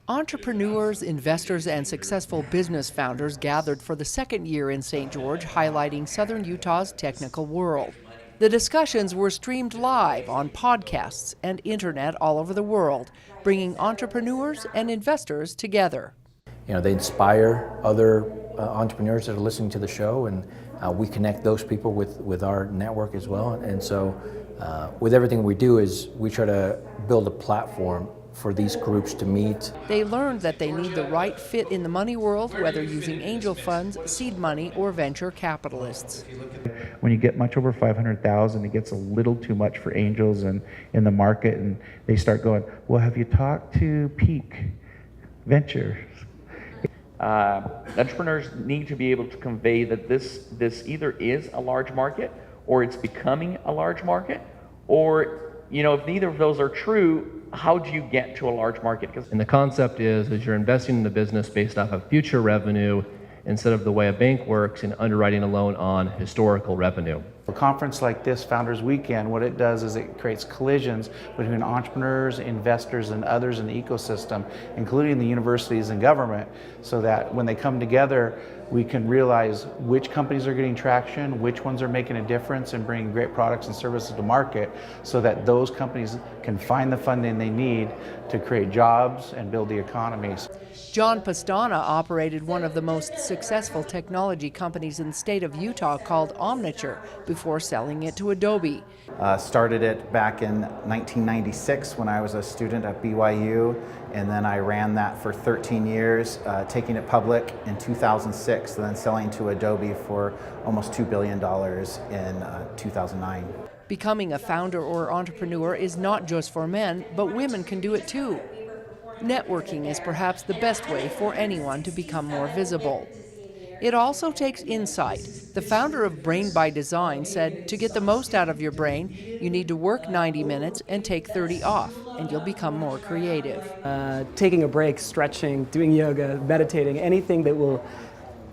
Entrepreneurs, investors, and successful business founders gathered for the second year in St. George, highlighting Southern Utah's technical world. The discussions were streamed live on podcasts and internet all over the world, bringing entrepreneurs and investors together. You know, they inspire other entrepreneurs that are listening to the show, and we connect those people with our network as well. And so with everything we do is we try to build a platform for these groups to meet. They learned that they need the right fit in the money world, whether using angel funds, seed money, or venture capitalists. When you get much over 500,000, it gets a little too much for angels and in the market, and they start going, well, have you talked to Peak Ventures? Entrepreneurs need to be able to convey that this either is a large market or it's becoming a large market, or if neither of those are true, how do you get to a large market? And the concept is you're investing in the business based off of future revenue instead of the way a bank works in underwriting a loan on historical revenue. A conference like this, Founders Weekend, what it does is it creates collisions between entrepreneurs, investors, and others in the ecosystem, including the universities and government, so that when they come together, we can realize which companies are getting traction, which ones are making a difference and bringing great products and services to market, so that those companies can find the funding they need to create jobs and build the economies. John Pastana operated one of the most successful technology companies in the state of Utah called Omniture before selling it to Adobe. Started it back in 1996 when I was a student at BYU, and then I ran that for 13 years, taking it public in 2006, and then selling to Adobe for almost $2 billion in 2009. Becoming a founder or entrepreneur is not just for men, but women can do it too. Networking is perhaps the best way for anyone to become more visible. It also takes insight. The founder of Brain by Design said, to get the most out of your brain, you need to work 90 minutes and take 30 off, and you'll become more creative. Taking a break, stretching, doing yoga, meditating, anything that will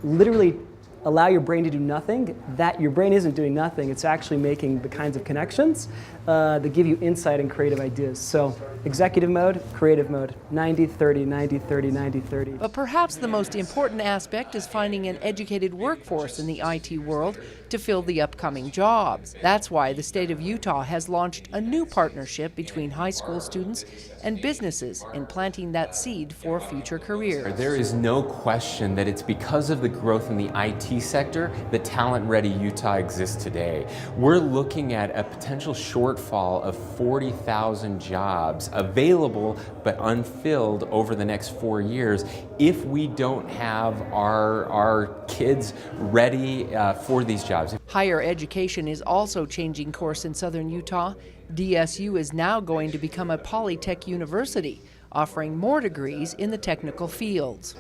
literally allow your brain to do nothing, that your brain isn't doing nothing, it's actually making the kinds of connections that give you insight and creative ideas. So executive mode, creative mode, 90-30, 90-30, 90-30. But perhaps the most important aspect is finding an educated workforce in the IT world to fill the upcoming jobs. That's why the state of Utah has launched a new partnership between high school students and businesses in planting that seed for future careers. There is no question that it's because of the growth in the IT sector that Talent Ready Utah exists today. We're looking at a potential shortfall of 40,000 jobs available but unfilled over the next 4 years if we don't have our kids ready for these jobs. Higher education is also changing course in southern Utah. DSU is now going to become a polytech university, offering more degrees in the technical fields.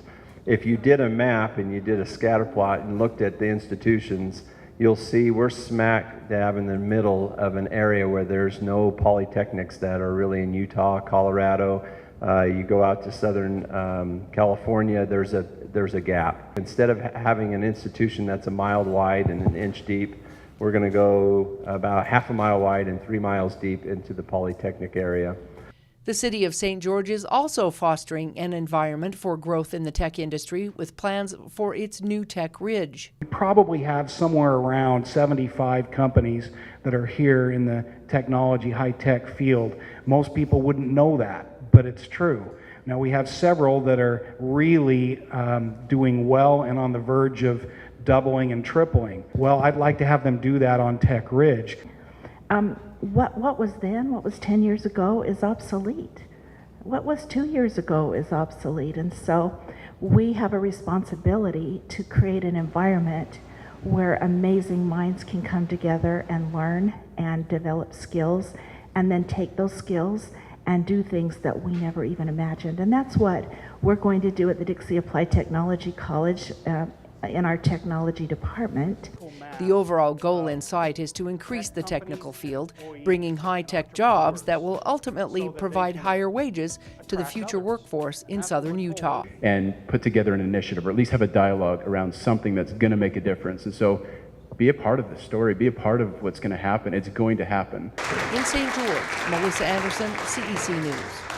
If you did a map and you did a scatter plot and looked at the institutions, you'll see we're smack dab in the middle of an area where there's no polytechnics that are really in Utah, Colorado. You go out to Southern California, there's a gap. Instead of having an institution that's a mile wide and an inch deep, we're going to go about half a mile wide and 3 miles deep into the polytechnic area. The city of St. George is also fostering an environment for growth in the tech industry with plans for its new Tech Ridge. We probably have somewhere around 75 companies that are here in the technology, high-tech field. Most people wouldn't know that, but it's true. Now we have several that are really doing well and on the verge of doubling and tripling. Well, I'd like to have them do that on Tech Ridge. What was then, what was 10 years ago is obsolete. What was 2 years ago is obsolete. And so we have a responsibility to create an environment where amazing minds can come together and learn and develop skills, and then take those skills and do things that we never even imagined. And that's what we're going to do at the Dixie Applied Technology College in our technology department. The overall goal in sight is to increase the technical field, bringing high-tech jobs that will ultimately provide higher wages to the future workforce in southern Utah. And put together an initiative, or at least have a dialogue around something that's going to make a difference. And so be a part of the story, be a part of what's going to happen. It's going to happen. In St. George, Melissa Anderson, CEC News.